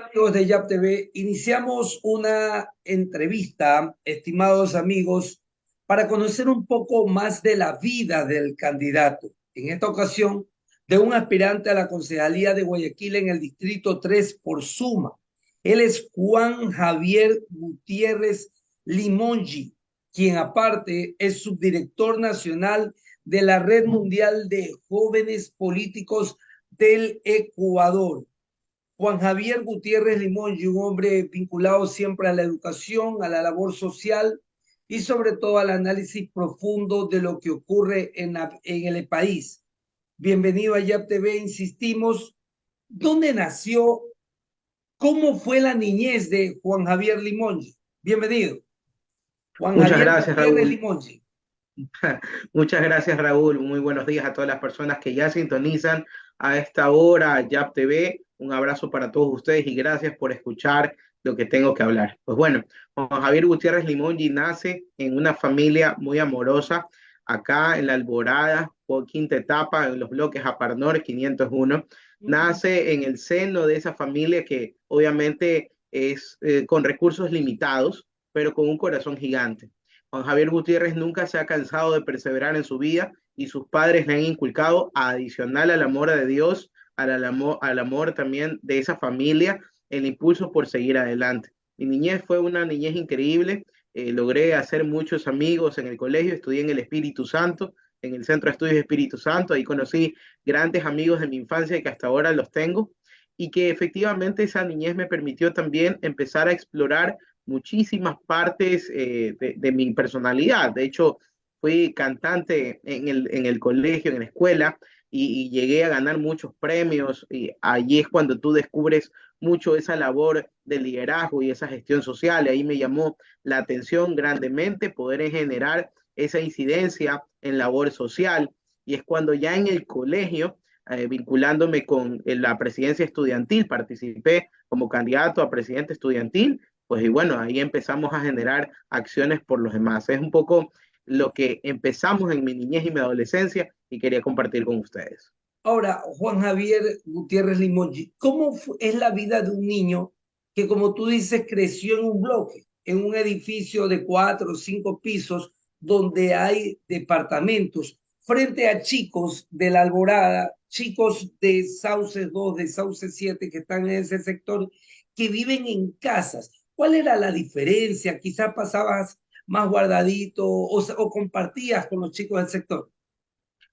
Amigos de YAP TV, iniciamos una entrevista, estimados amigos, para conocer un poco más de la vida del candidato. En esta ocasión, de un aspirante a la concejalía de Guayaquil en el Distrito 3 por Suma. Él es Juan Javier Gutiérrez Limongi, quien aparte es subdirector nacional de la Red Mundial de Jóvenes Políticos del Ecuador. Juan Javier Gutiérrez Limón, un hombre vinculado siempre a la educación, a la labor social y sobre todo al análisis profundo de lo que ocurre en el país. Bienvenido a YAP TV, insistimos. ¿Dónde nació? ¿Cómo fue la niñez de Juan Javier Limongi? Bienvenido. Juan Muchas Javier gracias, Gutiérrez Raúl. Limongi. Muchas gracias, Raúl. Muy buenos días a todas las personas que ya sintonizan a esta hora YAP TV. Un abrazo para todos ustedes y gracias por escuchar lo que tengo que hablar. Pues bueno, Juan Javier Gutiérrez Limongi nace en una familia muy amorosa acá en La Alborada, por quinta etapa, en los bloques Aparnor 501. Nace en el seno de esa familia que obviamente es con recursos limitados, pero con un corazón gigante. Juan Javier Gutiérrez nunca se ha cansado de perseverar en su vida y sus padres le han inculcado, adicional al amor de Dios, al amor también de esa familia, el impulso por seguir adelante. Mi niñez fue una niñez increíble, logré hacer muchos amigos en el colegio, estudié en el Espíritu Santo, en el Centro de Estudios Espíritu Santo, ahí conocí grandes amigos de mi infancia que hasta ahora los tengo y que efectivamente esa niñez me permitió también empezar a explorar muchísimas partes de mi personalidad. De hecho, fui cantante en el colegio, en la escuela, y llegué a ganar muchos premios. Y allí es cuando tú descubres mucho esa labor de liderazgo y esa gestión social. Y ahí me llamó la atención grandemente poder generar esa incidencia en labor social. Y es cuando ya en el colegio, vinculándome con la presidencia estudiantil, participé como candidato a presidente estudiantil pues y bueno, ahí empezamos a generar acciones por los demás. Es un poco lo que empezamos en mi niñez y mi adolescencia y quería compartir con ustedes. Ahora, Juan Javier Gutiérrez Limongi, es la vida de un niño que, como tú dices, creció en un bloque, en un edificio de 4 o 5 pisos, donde hay departamentos, frente a chicos de la Alborada, chicos de Sauce 2, de Sauce 7, que están en ese sector, que viven en casas? ¿Cuál era la diferencia? Quizás pasabas más guardadito o compartías con los chicos del sector.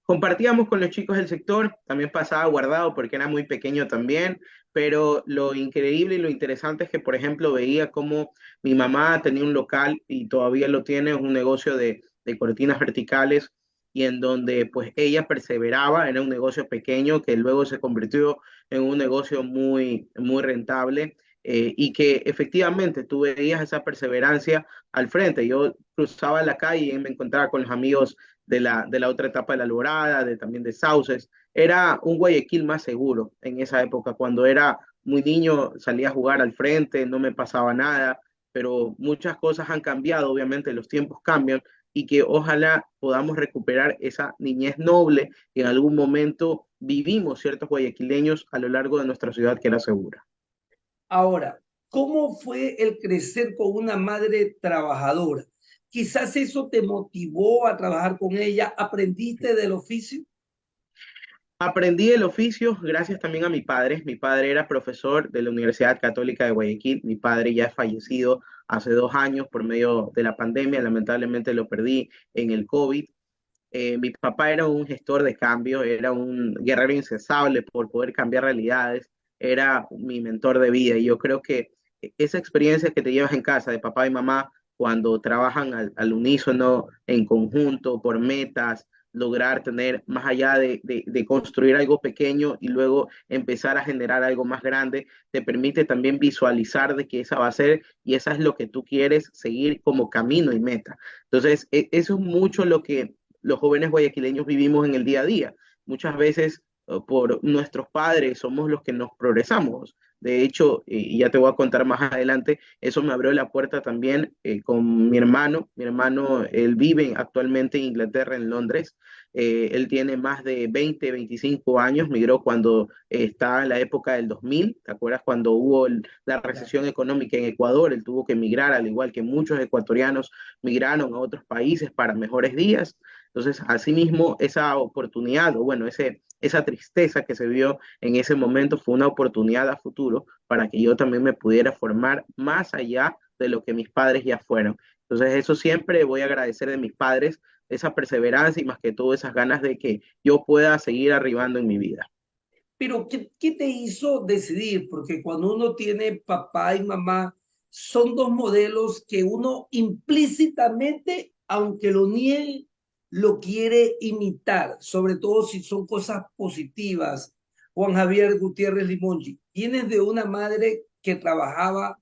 Compartíamos con los chicos del sector, también pasaba guardado porque era muy pequeño también, pero lo increíble y lo interesante es que, por ejemplo, veía cómo mi mamá tenía un local y todavía lo tiene, es un negocio de cortinas verticales y en donde pues ella perseveraba, era un negocio pequeño que luego se convirtió en un negocio muy rentable y que efectivamente tú veías esa perseverancia al frente. Yo cruzaba la calle y me encontraba con los amigos de la otra etapa de la Alborada, también de Sauces. Era un Guayaquil más seguro en esa época. Cuando era muy niño salía a jugar al frente, no me pasaba nada, pero muchas cosas han cambiado, obviamente los tiempos cambian y que ojalá podamos recuperar esa niñez noble que en algún momento vivimos ciertos guayaquileños a lo largo de nuestra ciudad que era segura. Ahora, ¿cómo fue el crecer con una madre trabajadora? Quizás eso te motivó a trabajar con ella. ¿Aprendiste del oficio? Aprendí el oficio gracias también a mi padre. Mi padre era profesor de la Universidad Católica de Guayaquil. Mi padre ya es fallecido hace 2 años por medio de la pandemia. Lamentablemente lo perdí en el COVID. Mi papá era un gestor de cambio, era un guerrero incansable por poder cambiar realidades. Era mi mentor de vida. Y yo creo que esa experiencia que te llevas en casa de papá y mamá cuando trabajan al unísono, en conjunto, por metas, lograr tener más allá de construir algo pequeño y luego empezar a generar algo más grande, te permite también visualizar de que esa va a ser y esa es lo que tú quieres seguir como camino y meta. Entonces, eso es mucho lo que los jóvenes guayaquileños vivimos en el día a día. Muchas veces por nuestros padres somos los que nos progresamos. De hecho, y ya te voy a contar más adelante, eso me abrió la puerta también con mi hermano. Mi hermano, él vive actualmente en Inglaterra, en Londres. Él tiene más de 20, 25 años, migró cuando estaba en la época del 2000. ¿Te acuerdas cuando hubo la Claro. recesión económica en Ecuador? Él tuvo que migrar, al igual que muchos ecuatorianos migraron a otros países para mejores días. Entonces, asimismo, esa oportunidad, o bueno, esa tristeza que se vio en ese momento fue una oportunidad a futuro para que yo también me pudiera formar más allá de lo que mis padres ya fueron. Entonces, eso siempre voy a agradecer de mis padres, esa perseverancia y más que todo esas ganas de que yo pueda seguir arribando en mi vida. Pero, ¿qué te hizo decidir? Porque cuando uno tiene papá y mamá, son dos modelos que uno implícitamente, aunque lo niegue, lo quiere imitar, sobre todo si son cosas positivas. Juan Javier Gutiérrez Limongi, vienes de una madre que trabajaba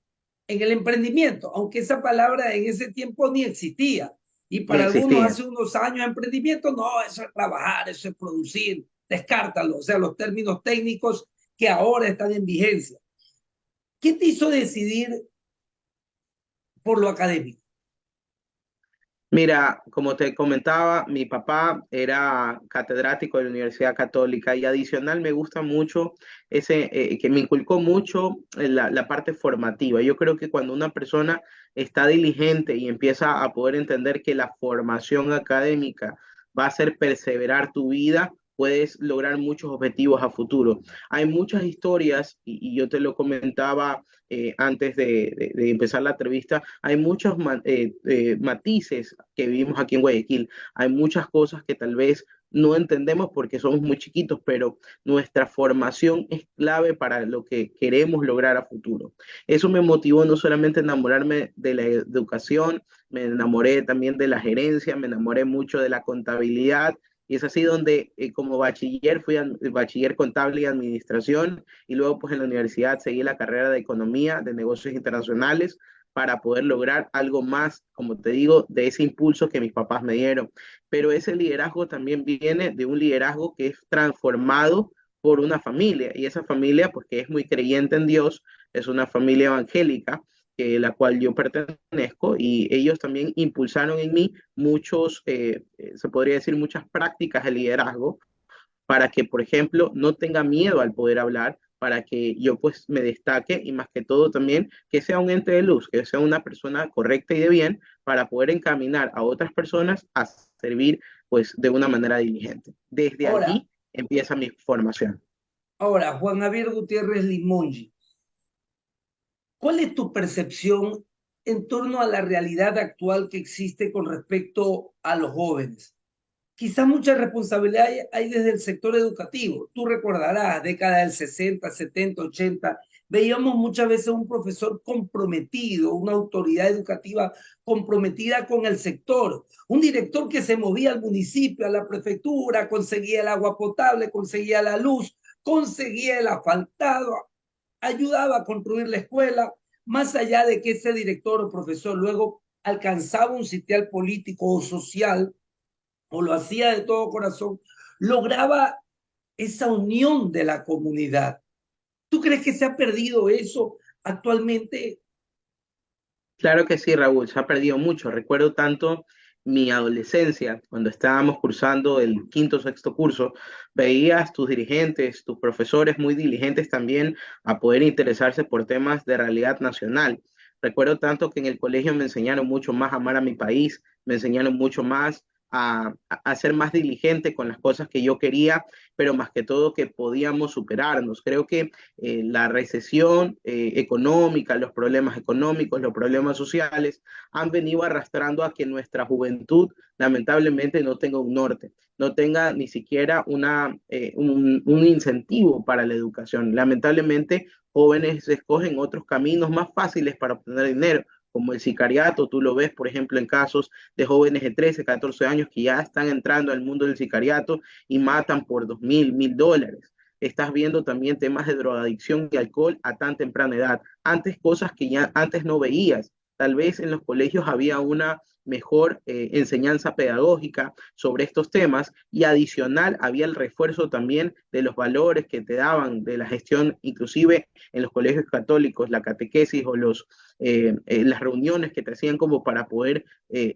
en el emprendimiento, aunque esa palabra en ese tiempo ni existía. Y Ni para algunos existía. hace unos años emprendimiento, no, eso es trabajar, eso es producir, descártalo, o sea, los términos técnicos que ahora están en vigencia. ¿Qué te hizo decidir por lo académico? Mira, como te comentaba, mi papá era catedrático de la Universidad Católica y adicional me gusta mucho que me inculcó mucho la parte formativa. Yo creo que cuando una persona está diligente y empieza a poder entender que la formación académica va a hacer perseverar tu vida, puedes lograr muchos objetivos a futuro. Hay muchas historias, y yo te lo comentaba antes de empezar la entrevista, hay muchos matices que vivimos aquí en Guayaquil. Hay muchas cosas que tal vez no entendemos porque somos muy chiquitos, pero nuestra formación es clave para lo que queremos lograr a futuro. Eso me motivó no solamente a enamorarme de la educación, me enamoré también de la gerencia, me enamoré mucho de la contabilidad. Y es así donde como bachiller fui bachiller contable y administración y luego pues en la universidad seguí la carrera de economía, de negocios internacionales para poder lograr algo más, como te digo, de ese impulso que mis papás me dieron. Pero ese liderazgo también viene de un liderazgo que es transformado por una familia y esa familia pues que es muy creyente en Dios, es una familia evangélica la cual yo pertenezco y ellos también impulsaron en mí muchos, se podría decir, muchas prácticas de liderazgo para que, por ejemplo, no tenga miedo al poder hablar, para que yo pues me destaque y más que todo también que sea un ente de luz, que sea una persona correcta y de bien para poder encaminar a otras personas a servir pues de una manera diligente. Desde Ahora, allí empieza mi formación. ahora, Juan Javier Gutiérrez Limongi, ¿cuál es tu percepción en torno a la realidad actual que existe con respecto a los jóvenes? Quizás mucha responsabilidad hay desde el sector educativo. Tú recordarás, década del 60, 70, 80, veíamos muchas veces un profesor comprometido, una autoridad educativa comprometida con el sector, un director que se movía al municipio, a la prefectura, conseguía el agua potable, conseguía la luz, conseguía el asfaltado, ayudaba a construir la escuela, más allá de que ese director o profesor luego alcanzaba un sitial político o social o lo hacía de todo corazón, lograba esa unión de la comunidad. ¿Tú crees que se ha perdido eso actualmente? Claro que sí, Raúl, se ha perdido mucho. Recuerdo tanto mi adolescencia, cuando estábamos cursando el quinto, sexto curso, veías tus dirigentes, tus profesores muy diligentes también a poder interesarse por temas de realidad nacional. Recuerdo tanto que en el colegio me enseñaron mucho más a amar a mi país, me enseñaron mucho más a ser más diligente con las cosas que yo quería, pero más que todo que podíamos superarnos. Creo que la recesión económica, los problemas económicos, los problemas sociales han venido arrastrando a que nuestra juventud lamentablemente no tenga un norte, no tenga ni siquiera un incentivo para la educación. Lamentablemente, jóvenes escogen otros caminos más fáciles para obtener dinero, como el sicariato. Tú lo ves, por ejemplo, en casos de jóvenes de 13, 14 años que ya están entrando al mundo del sicariato y matan por 2.000, $1.000. Estás viendo también temas de drogadicción y alcohol a tan temprana edad. Antes cosas que ya antes no veías. Tal vez en los colegios había mejor enseñanza pedagógica sobre estos temas y adicional había el refuerzo también de los valores que te daban de la gestión, inclusive en los colegios católicos, la catequesis o las reuniones que te hacían como para poder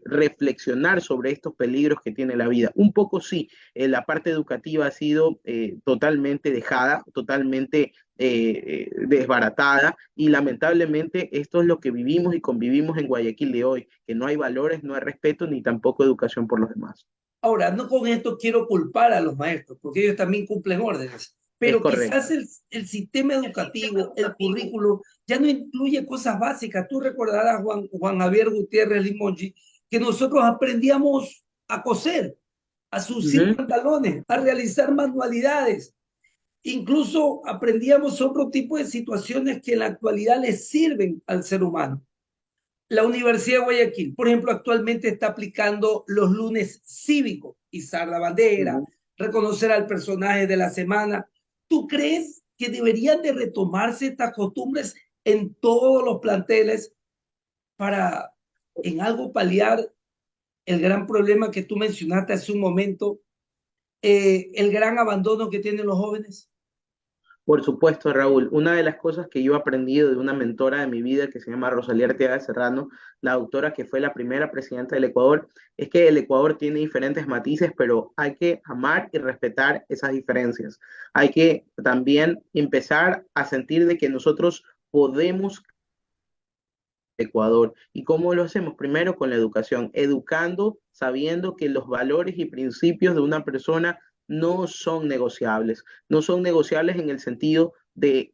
reflexionar sobre estos peligros que tiene la vida. Un poco sí, la parte educativa ha sido totalmente dejada, totalmente desbaratada y lamentablemente esto es lo que vivimos y convivimos en Guayaquil de hoy, que no hay valores, no hay respeto ni tampoco educación por los demás. Ahora, no con esto quiero culpar a los maestros, porque ellos también cumplen órdenes, Es pero quizás correcto. el sistema educativo, el currículo, ya no incluye cosas básicas. Tú recordarás, Juan Javier Gutiérrez Limongi, que nosotros aprendíamos a coser, a Uh surcir -huh. pantalones, a realizar manualidades. Incluso aprendíamos otro tipo de situaciones que en la actualidad le sirven al ser humano. La Universidad de Guayaquil, por ejemplo, actualmente está aplicando los lunes cívicos, izar la Uh bandera, -huh. reconocer al personaje de la semana. ¿Tú crees que deberían de retomarse estas costumbres en todos los planteles para en algo paliar el gran problema que tú mencionaste hace un momento, el gran abandono que tienen los jóvenes? Por supuesto, Raúl. Una de las cosas que yo he aprendido de una mentora de mi vida que se llama Rosalía Arteaga Serrano, la doctora que fue la primera presidenta del Ecuador, es que el Ecuador tiene diferentes matices, pero hay que amar y respetar esas diferencias. Hay que también empezar a sentir de que nosotros podemos Ecuador. ¿Y cómo lo hacemos? Primero con la educación, educando, sabiendo que los valores y principios de una persona no son negociables. No son negociables en el sentido de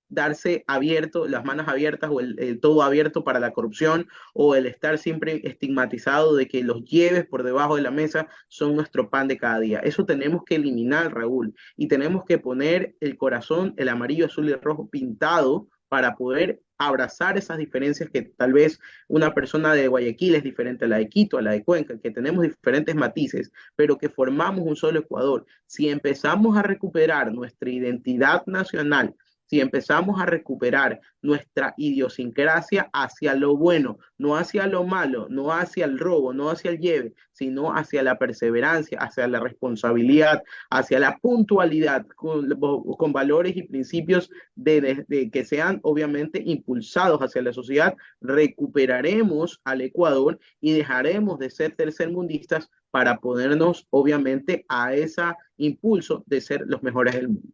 darse abierto, las manos abiertas o el todo abierto para la corrupción o el estar siempre estigmatizado de que los lleves por debajo de la mesa son nuestro pan de cada día. Eso tenemos que eliminar, Raúl, y tenemos que poner el corazón, el amarillo, azul y el rojo pintado para poder abrazar esas diferencias que tal vez una persona de Guayaquil es diferente a la de Quito, a la de Cuenca, que tenemos diferentes matices, pero que formamos un solo Ecuador. Si empezamos a recuperar nuestra identidad nacional, si empezamos a recuperar nuestra idiosincrasia hacia lo bueno, no hacia lo malo, no hacia el robo, no hacia el lleve, sino hacia la perseverancia, hacia la responsabilidad, hacia la puntualidad, con valores y principios que sean obviamente impulsados hacia la sociedad, recuperaremos al Ecuador y dejaremos de ser tercermundistas para ponernos obviamente a ese impulso de ser los mejores del mundo.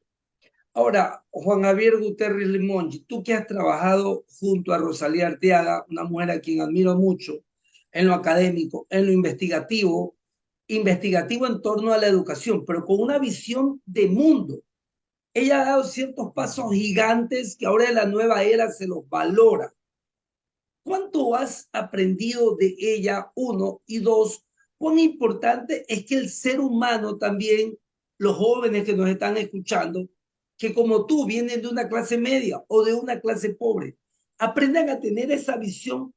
Ahora, Juan Javier Gutiérrez Limongi, tú que has trabajado junto a Rosalía Arteaga, una mujer a quien admiro mucho, en lo académico, en lo investigativo, investigativo en torno a la educación, pero con una visión de mundo. Ella ha dado ciertos pasos gigantes que ahora en la nueva era se los valora. ¿Cuánto has aprendido de ella? Uno, y dos, cuán importante es que el ser humano también, los jóvenes que nos están escuchando, que como tú vienen de una clase media o de una clase pobre, aprendan a tener esa visión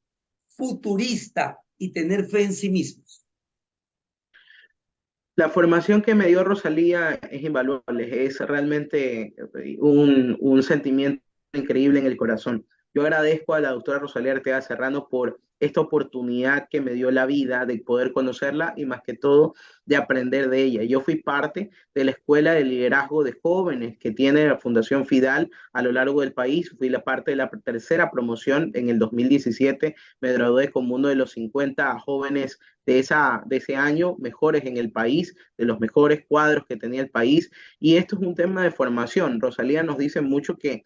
futurista y tener fe en sí mismos. La formación que me dio Rosalía es invaluable, es realmente un sentimiento increíble en el corazón. Yo agradezco a la doctora Rosalía Arteaga Serrano por esta oportunidad que me dio la vida de poder conocerla y más que todo de aprender de ella. Yo fui parte de la Escuela de Liderazgo de Jóvenes que tiene la Fundación Fidal a lo largo del país. Fui la parte de la tercera promoción en el 2017. Me gradué como uno de los 50 jóvenes de ese año mejores en el país, de los mejores cuadros que tenía el país. Y esto es un tema de formación. Rosalía nos dice mucho que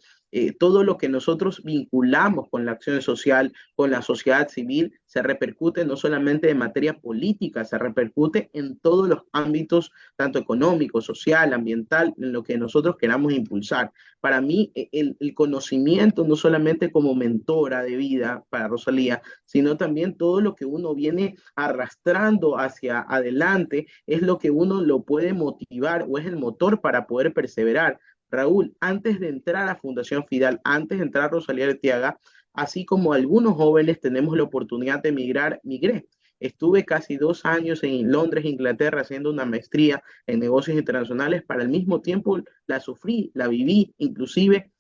todo lo que nosotros vinculamos con la acción social, con la sociedad civil, se repercute no solamente en materia política, se repercute en todos los ámbitos, tanto económico, social, ambiental, en lo que nosotros queramos impulsar. Para mí, el conocimiento, no solamente como mentora de vida para Rosalía, sino también todo lo que uno viene arrastrando hacia adelante, es lo que uno lo puede motivar o es el motor para poder perseverar. Raúl, antes de entrar a Fundación Fidal, antes de entrar a Rosalía Arteaga, así como algunos jóvenes tenemos la oportunidad de emigrar, migré. Estuve casi 2 años en Londres, Inglaterra, haciendo una maestría en negocios internacionales. Para el mismo tiempo la sufrí, la viví, inclusive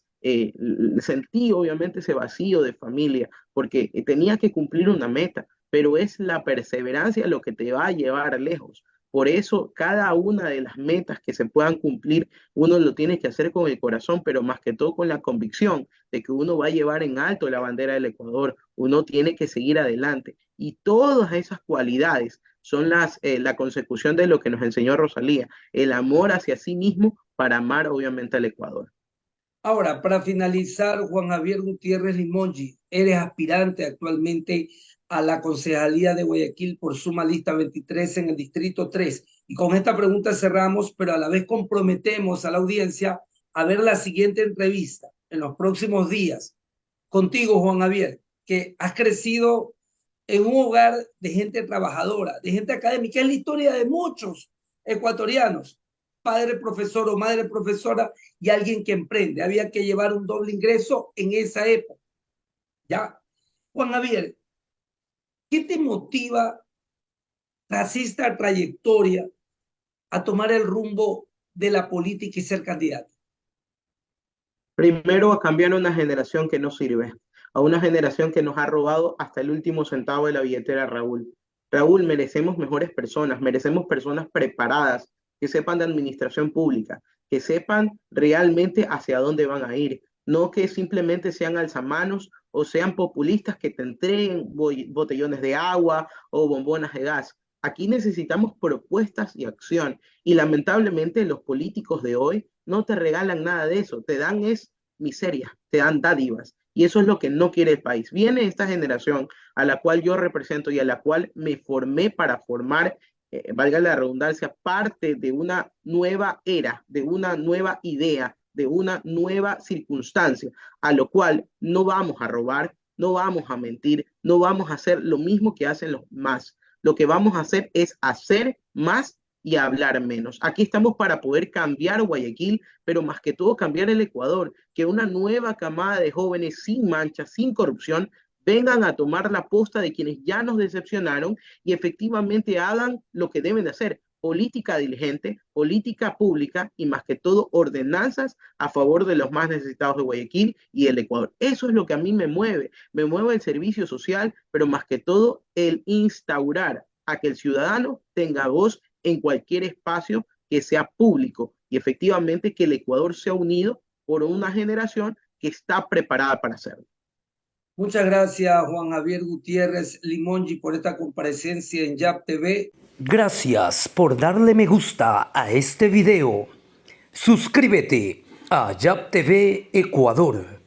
sentí obviamente ese vacío de familia, porque tenía que cumplir una meta. pero es la perseverancia lo que te va a llevar lejos. Por eso, cada una de las metas que se puedan cumplir, uno lo tiene que hacer con el corazón, pero más que todo con la convicción de que uno va a llevar en alto la bandera del Ecuador, uno tiene que seguir adelante. Y todas esas cualidades son la consecución de lo que nos enseñó Rosalía, el amor hacia sí mismo para amar obviamente al Ecuador. Ahora, para finalizar, Juan Javier Gutiérrez Limongi, eres aspirante actualmente a la Concejalía de Guayaquil por Suma Lista 23 en el Distrito 3. Y con esta pregunta cerramos, pero a la vez comprometemos a la audiencia a ver la siguiente entrevista en los próximos días. Contigo, Juan Javier, que has crecido en un hogar de gente trabajadora, de gente académica. Es la historia de muchos ecuatorianos, padre profesor o madre profesora y alguien que emprende. Había que llevar un doble ingreso en esa época. ¿Ya? Juan Javier, ¿qué te motiva tras esta trayectoria a tomar el rumbo de la política y ser candidato? Primero, a cambiar a una generación que no sirve, a una generación que nos ha robado hasta el último centavo de la billetera, Raúl. Raúl, merecemos mejores personas, merecemos personas preparadas, que sepan de administración pública, que sepan realmente hacia dónde van a ir, no que simplemente sean alzamanos o sean populistas que te entreguen botellones de agua o bombonas de gas. Aquí necesitamos propuestas y acción. Y lamentablemente los políticos de hoy no te regalan nada de eso, te dan es miseria, te dan dádivas. Y eso es lo que no quiere el país. Viene esta generación a la cual yo represento y a la cual me formé para formar, valga la redundancia, parte de una nueva era, de una nueva idea, de una nueva circunstancia, a lo cual no vamos a robar, no vamos a mentir, no vamos a hacer lo mismo que hacen los más. Lo que vamos a hacer es hacer más y hablar menos. Aquí estamos para poder cambiar Guayaquil, pero más que todo cambiar el Ecuador, que una nueva camada de jóvenes sin manchas, sin corrupción, vengan a tomar la posta de quienes ya nos decepcionaron y efectivamente hagan lo que deben de hacer, política diligente, política pública y más que todo ordenanzas a favor de los más necesitados de Guayaquil y el Ecuador. Eso es lo que a mí me mueve el servicio social, pero más que todo el instaurar a que el ciudadano tenga voz en cualquier espacio que sea público y efectivamente que el Ecuador sea unido por una generación que está preparada para hacerlo. Muchas gracias, Juan Javier Gutiérrez Limongi, por esta comparecencia en YAP TV. Gracias por darle me gusta a este video. Suscríbete a YAP TV Ecuador.